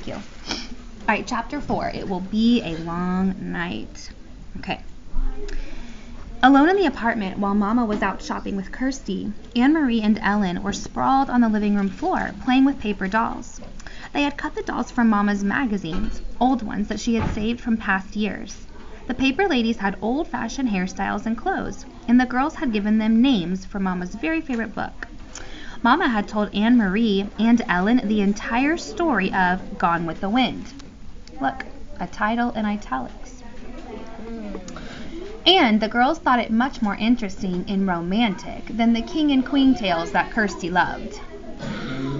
Thank you. All right, chapter 4. It will be a long night. Okay. Alone in the apartment while Mama was out shopping with Kirsty, Anne-Marie and Ellen were sprawled on the living room floor playing with paper dolls. They had cut the dolls from Mama's magazines, old ones that she had saved from past years. The paper ladies had old-fashioned hairstyles and clothes, and the girls had given them names from Mama's very favorite book. Mama had told Anne-Marie and Ellen the entire story of Gone with the Wind. Look, a title in italics. And the girls thought it much more interesting and romantic than the king and queen tales that Kirsty loved.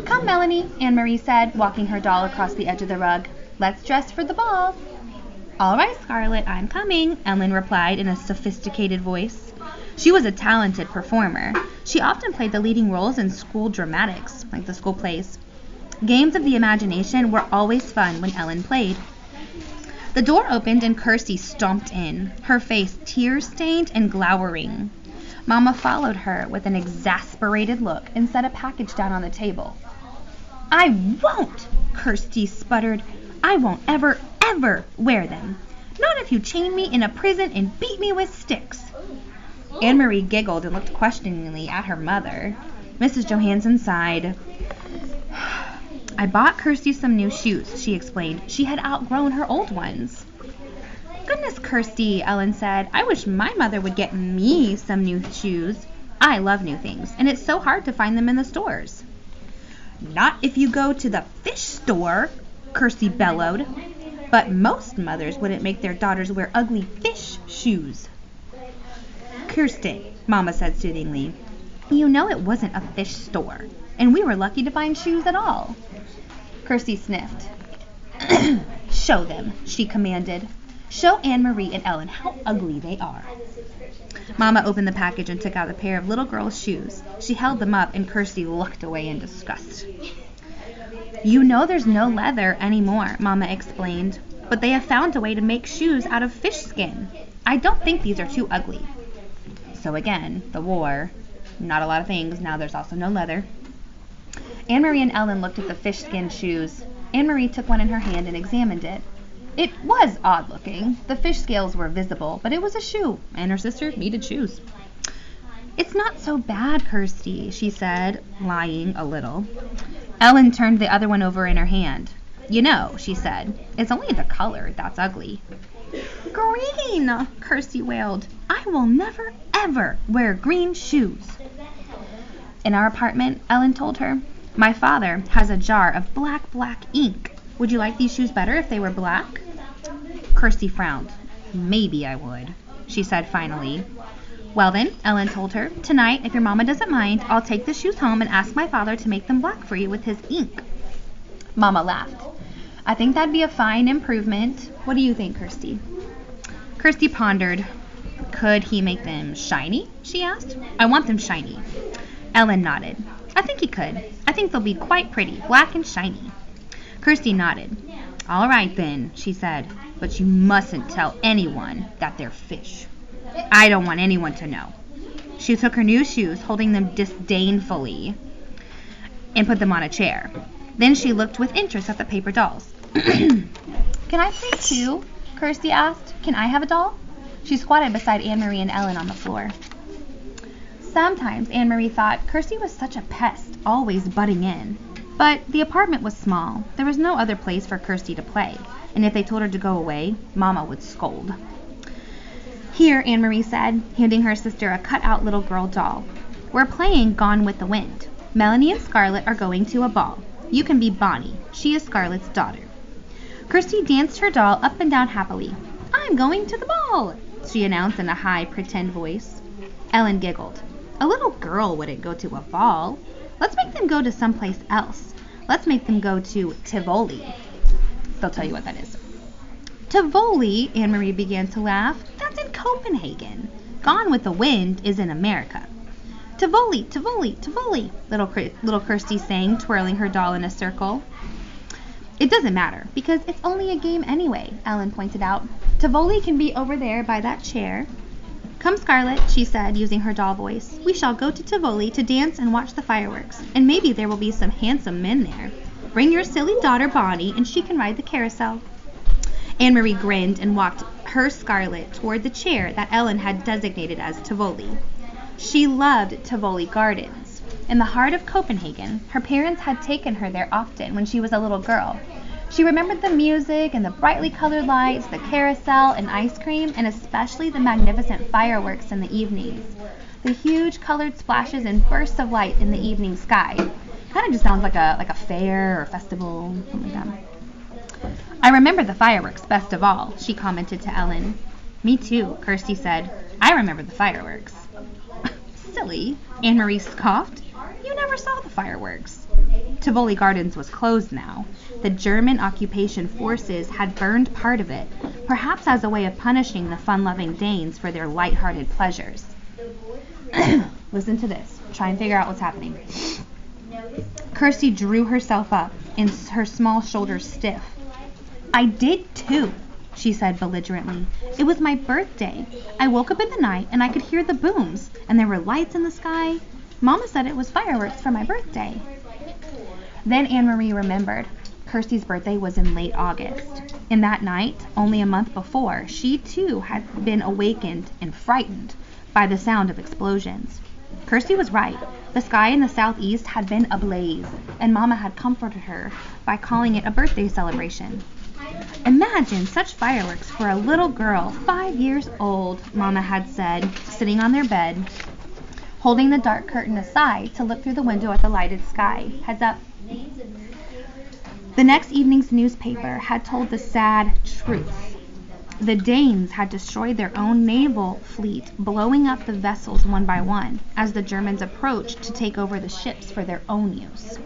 Come, Melanie, Anne-Marie said, walking her doll across the edge of the rug. Let's dress for the ball. All right, Scarlett, I'm coming, Ellen replied in a sophisticated voice. She was a talented performer. She often played the leading roles in school dramatics, like the school plays. Games of the imagination were always fun when Ellen played. The door opened and Kirsty stomped in, her face tear-stained and glowering. Mama followed her with an exasperated look and set a package down on the table. I won't, Kirsty sputtered. I won't ever wear them. Not if you chain me in a prison and beat me with sticks. Anne-Marie giggled and looked questioningly at her mother. Mrs. Johansson sighed. I bought Kirsty some new shoes, she explained. She had outgrown her old ones. Goodness, Kirsty, Ellen said. I wish my mother would get me some new shoes. I love new things, and it's so hard to find them in the stores. Not if you go to the fish store, Kirsty bellowed. But most mothers wouldn't make their daughters wear ugly fish shoes. Kirsty, Mama said soothingly, you know it wasn't a fish store, and we were lucky to find shoes at all. Kirsty sniffed. Show them, she commanded. Show Anne-Marie and Ellen how ugly they are. Mama opened the package and took out a pair of little girl's shoes. She held them up, and Kirsty looked away in disgust. You know there's no leather anymore, Mama explained, but they have found a way to make shoes out of fish skin. I don't think these are too ugly. So again, the war. Not a lot of things. Now there's also no leather. Anne-Marie and Ellen looked at the fish skin shoes. Anne-Marie took one in her hand and examined it. It was odd looking. The fish scales were visible, but it was a shoe, and her sister needed shoes. It's not so bad, Kirsty, she said, lying a little. Ellen turned the other one over in her hand. You know, she said, it's only the color that's ugly. Green, Kirsty wailed. I will never, ever wear green shoes. In our apartment, Ellen told her, my father has a jar of black ink. Would you like these shoes better if they were black? Kirsty frowned. Maybe I would, she said finally. Well then, Ellen told her, tonight, if your mama doesn't mind, I'll take the shoes home and ask my father to make them black for you with his ink. Mama laughed. I think that'd be a fine improvement. What do you think, Kirsty? Kirsty pondered. Could he make them shiny? She asked. I want them shiny. Ellen nodded. I think he could. I think they'll be quite pretty, black and shiny. Kirsty nodded. All right then, she said, but you mustn't tell anyone that they're fish. I don't want anyone to know. She took her new shoes, holding them disdainfully, and put them on a chair. Then she looked with interest at the paper dolls. Can I play too? Kirsty asked. Can I have a doll? She squatted beside Anne-Marie and Ellen on the floor. Sometimes Anne-Marie thought Kirsty was such a pest, always butting in. But the apartment was small. There was no other place for Kirsty to play, and if they told her to go away, Mama would scold. Here, Anne-Marie said, handing her sister a cut-out little girl doll. We're playing Gone with the Wind. Melanie and Scarlett are going to a ball. You can be Bonnie. She is Scarlett's daughter. Kirsty danced her doll up and down happily. I'm going to the ball, she announced in a high, pretend voice. Ellen giggled. A little girl wouldn't go to a ball. Let's make them go to someplace else. Let's make them go to Tivoli. They'll tell you what that is. Tivoli, Anne-Marie began to laugh. That's in Copenhagen. Gone with the Wind is in America. Tivoli, Tivoli, Tivoli, little Kirsty sang, twirling her doll in a circle. It doesn't matter, because it's only a game anyway, Ellen pointed out. Tivoli can be over there by that chair. Come, Scarlett, she said, using her doll voice. We shall go to Tivoli to dance and watch the fireworks, and maybe there will be some handsome men there. Bring your silly daughter Bonnie, and she can ride the carousel." Anne-Marie grinned and walked her Scarlet toward the chair that Ellen had designated as Tivoli. She loved Tivoli Gardens. In the heart of Copenhagen, her parents had taken her there often when she was a little girl. She remembered the music and the brightly colored lights, the carousel and ice cream, and especially the magnificent fireworks in the evenings. The huge colored splashes and bursts of light in the evening sky. Kind of just sounds like a fair or festival, something like that. "I remember the fireworks best of all," she commented to Ellen. "Me too," Kirsty said. "I remember the fireworks." "Silly," Anne-Marie scoffed. "You never saw the fireworks." Tivoli Gardens was closed now. The German occupation forces had burned part of it, perhaps as a way of punishing the fun-loving Danes for their light-hearted pleasures. Listen to this. Try and figure out what's happening. Kirsty drew herself up, and her small shoulders stiff. "I did too," she said belligerently. "It was my birthday. I woke up in the night and I could hear the booms, and there were lights in the sky. Mama said it was fireworks for my birthday." Then Anne-Marie remembered. Kirsty's birthday was in late August. And that night, only a month before, she too had been awakened and frightened by the sound of explosions. Kirsty was right. The sky in the southeast had been ablaze, and Mama had comforted her by calling it a birthday celebration. "Imagine such fireworks for a little girl 5 years old," Mama had said, sitting on their bed, holding the dark curtain aside to look through the window at the lighted sky. Heads up. The next evening's newspaper had told the sad truth. The Danes had destroyed their own naval fleet, blowing up the vessels one by one as the Germans approached to take over the ships for their own use.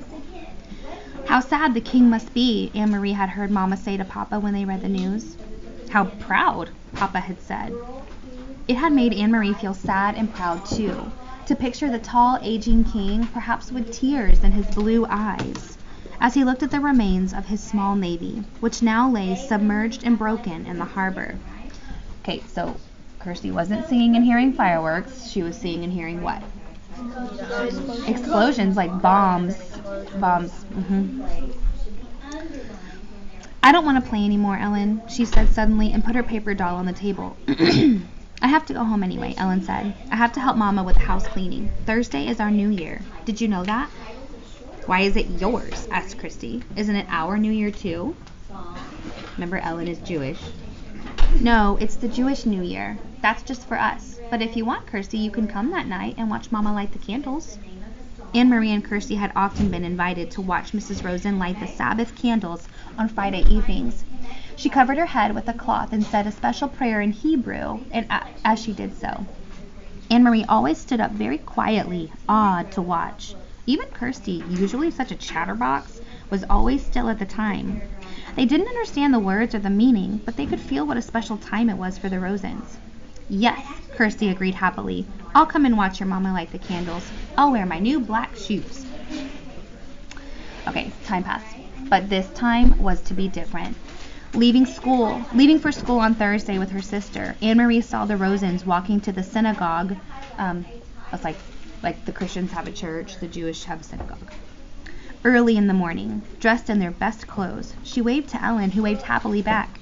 "How sad the king must be," Anne-Marie had heard Mama say to Papa when they read the news. "How proud," Papa had said. It had made Anne-Marie feel sad and proud too, to picture the tall, aging king, perhaps with tears in his blue eyes, as he looked at the remains of his small navy, which now lay submerged and broken in the harbor. Okay, so Kirsty wasn't seeing and hearing fireworks. She was seeing and hearing what? Explosions, like bombs. "I don't want to play anymore, Ellen," she said suddenly and put her paper doll on the table. "I have to go home anyway," Ellen said. "I have to help Mama with the house cleaning. Thursday is our new year. Did you know that?" "Why is it yours?" asked Kirsty. "Isn't it our New Year too?" Remember, Ellen is Jewish. "No, it's the Jewish New Year. That's just for us. But if you want, Kirsty, you can come that night and watch Mama light the candles." Anne-Marie and Kirsty had often been invited to watch Mrs. Rosen light the Sabbath candles on Friday evenings. She covered her head with a cloth and said a special prayer in Hebrew as she did so. Anne-Marie always stood up very quietly, awed to watch. Even Kirsty, usually such a chatterbox, was always still at the time. They didn't understand the words or the meaning, but they could feel what a special time it was for the Rosens. "Yes," Kirsty agreed happily. "I'll come and watch your Mama light the candles. I'll wear my new black shoes." Okay, time passed. But this time was to be different. Leaving for school on Thursday with her sister, Anne-Marie saw the Rosens walking to the synagogue. It's like the Christians have a church, the Jewish have a synagogue. Early in the morning, dressed in their best clothes, she waved to Ellen, who waved happily back.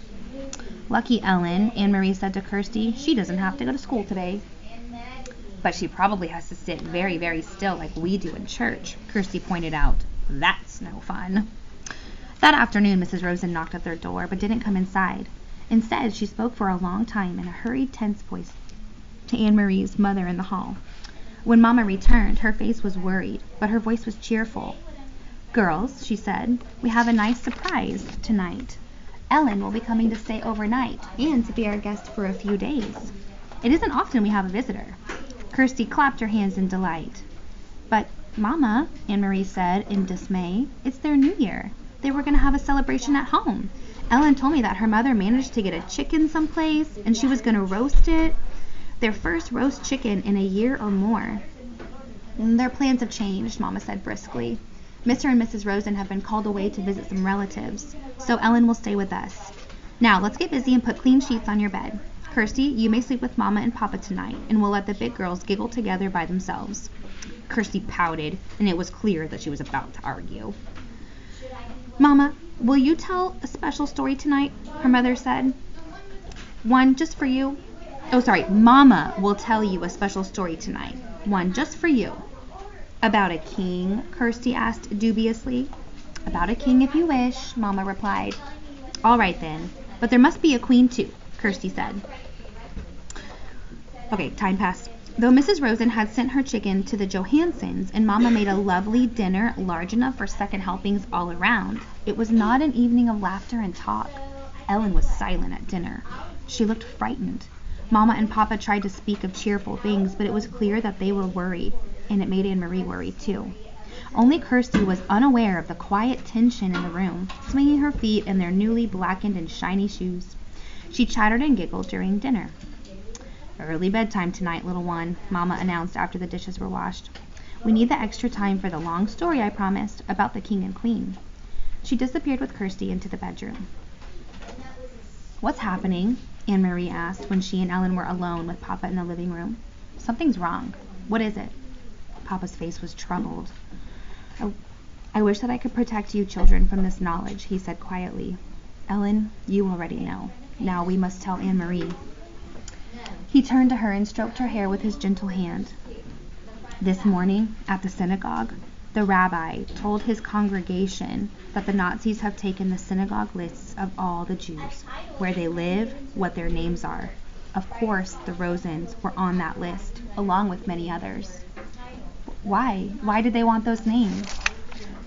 "Lucky Ellen," Anne-Marie said to Kirsty. "She doesn't have to go to school today." "But she probably has to sit very, very still like we do in church," Kirsty pointed out. "That's no fun." That afternoon, Mrs. Rosen knocked at their door, but didn't come inside. Instead, she spoke for a long time in a hurried, tense voice to Anne-Marie's mother in the hall. When Mama returned, her face was worried, but her voice was cheerful. "Girls," she said, "we have a nice surprise tonight. Ellen will be coming to stay overnight and to be our guest for a few days. It isn't often we have a visitor." Kirsty clapped her hands in delight. "But, Mama," Anne-Marie said in dismay, "it's their New Year. They were going to have a celebration at home. Ellen told me that her mother managed to get a chicken someplace, and she was going to roast it. Their first roast chicken in a year or more." "Their plans have changed," Mama said briskly. "Mr. and Mrs. Rosen have been called away to visit some relatives, so Ellen will stay with us. Now, let's get busy and put clean sheets on your bed. Kirsty, you may sleep with Mama and Papa tonight, and we'll let the big girls giggle together by themselves." Kirsty pouted, and it was clear that she was about to argue. Mama, will you tell a special story tonight? Her mother said. One just for you. Oh, sorry. Mama will tell you a special story tonight. One just for you. About a king? Kirsty asked dubiously. About a king if you wish, Mama replied. All right then, but there must be a queen too, Kirsty said. Okay, time passed. Though Mrs. Rosen had sent her chicken to the Johansons and Mama made a lovely dinner large enough for second helpings all around, it was not an evening of laughter and talk. Ellen was silent at dinner. She looked frightened. Mama and Papa tried to speak of cheerful things, but it was clear that they were worried, and it made Anne-Marie worried too. Only Kirsty was unaware of the quiet tension in the room, swinging her feet in their newly blackened and shiny shoes. She chattered and giggled during dinner. Early bedtime tonight, little one, Mama announced after the dishes were washed. We need the extra time for the long story I promised about the king and queen. She disappeared with Kirsty into the bedroom. What's happening? Anne-Marie asked when she and Ellen were alone with Papa in the living room. Something's wrong. What is it? Papa's face was troubled. I wish that I could protect you children from this knowledge, he said quietly. Ellen, you already know. Now we must tell Anne-Marie. He turned to her and stroked her hair with his gentle hand. This morning, at the synagogue, the rabbi told his congregation that the Nazis have taken the synagogue lists of all the Jews, where they live, what their names are. Of course, the Rosens were on that list, along with many others. Why? Why did they want those names?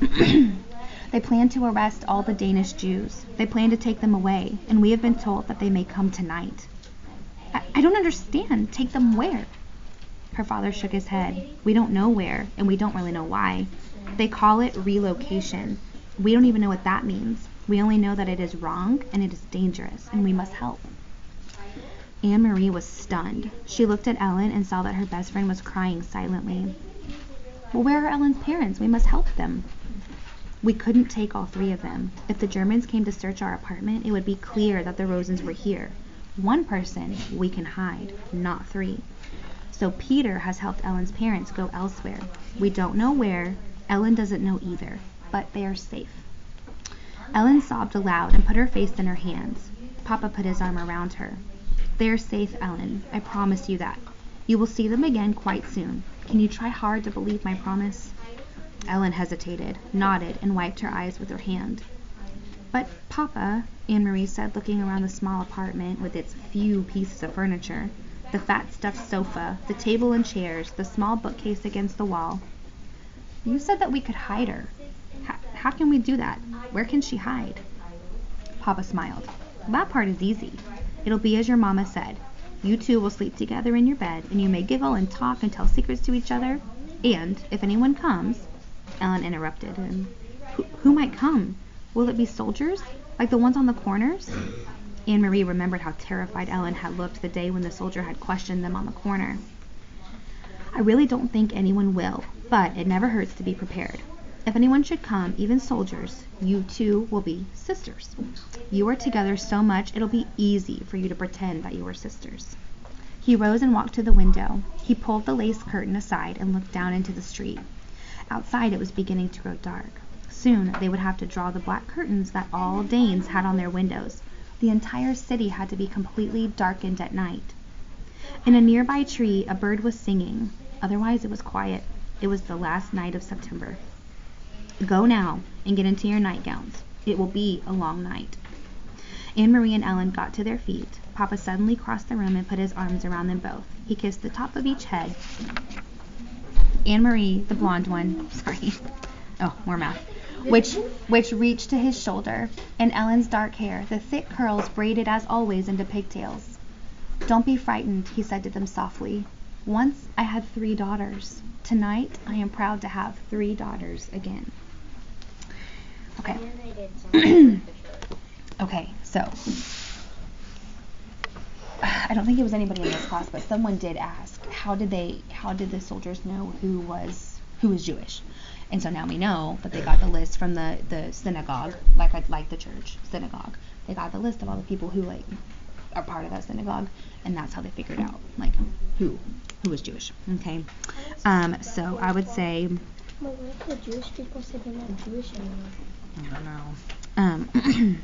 They plan to arrest all the Danish Jews. They plan to take them away, and we have been told that they may come tonight. I don't understand. Take them where? Her father shook his head. We don't know where, and we don't really know why. They call it relocation. We don't even know what that means. We only know that it is wrong, and it is dangerous, and we must help. Anne-Marie was stunned. She looked at Ellen and saw that her best friend was crying silently. Well, where are Ellen's parents? We must help them. We couldn't take all three of them. If the Germans came to search our apartment, it would be clear that the Rosens were here. One person we can hide, not three. So Peter has helped Ellen's parents go elsewhere. We don't know where. Ellen doesn't know either, but they are safe. Ellen sobbed aloud and put her face in her hands. Papa put his arm around her. They are safe, Ellen. I promise you that. You will see them again quite soon. Can you try hard to believe my promise? Ellen hesitated, nodded, and wiped her eyes with her hand. But, Papa, Anne-Marie said, looking around the small apartment with its few pieces of furniture, the fat stuffed sofa, the table and chairs, the small bookcase against the wall. You said that we could hide her. How can we do that? Where can she hide? Papa smiled. That part is easy. It'll be as your mama said. You two will sleep together in your bed, and you may giggle and talk and tell secrets to each other. And, if anyone comes... Ellen interrupted him. Who might come? Will it be soldiers? Like the ones on the corners? Anne-Marie remembered how terrified Ellen had looked the day when the soldier had questioned them on the corner. I really don't think anyone will, but it never hurts to be prepared. If anyone should come, even soldiers, you two will be sisters. You are together so much it'll be easy for you to pretend that you are sisters. He rose and walked to the window. He pulled the lace curtain aside and looked down into the street. Outside it was beginning to grow dark. Soon they would have to draw the black curtains that all Danes had on their windows. The entire city had to be completely darkened at night. In a nearby tree a bird was singing. Otherwise it was quiet. It was the last night of September. Go now and get into your nightgowns. It will be a long night. Anne-Marie and Ellen got to their feet. Papa suddenly crossed the room and put his arms around them both. He kissed the top of each head. Anne-Marie, the blonde one, more math, which reached to his shoulder, and Ellen's dark hair, the thick curls braided as always into pigtails. Don't be frightened, he said to them softly. Once I had 3 daughters. Tonight I am proud to have 3 daughters again. Okay. Okay, so I don't think it was anybody in this class, but someone did ask, how did the soldiers know who was Jewish? And so now we know that they got the list from the synagogue, like the church synagogue. They got the list of all the people who are part of that synagogue, and that's how they figured out who was Jewish. Okay. So I would say But what if the Jewish people say they're not Jewish anymore? I don't know.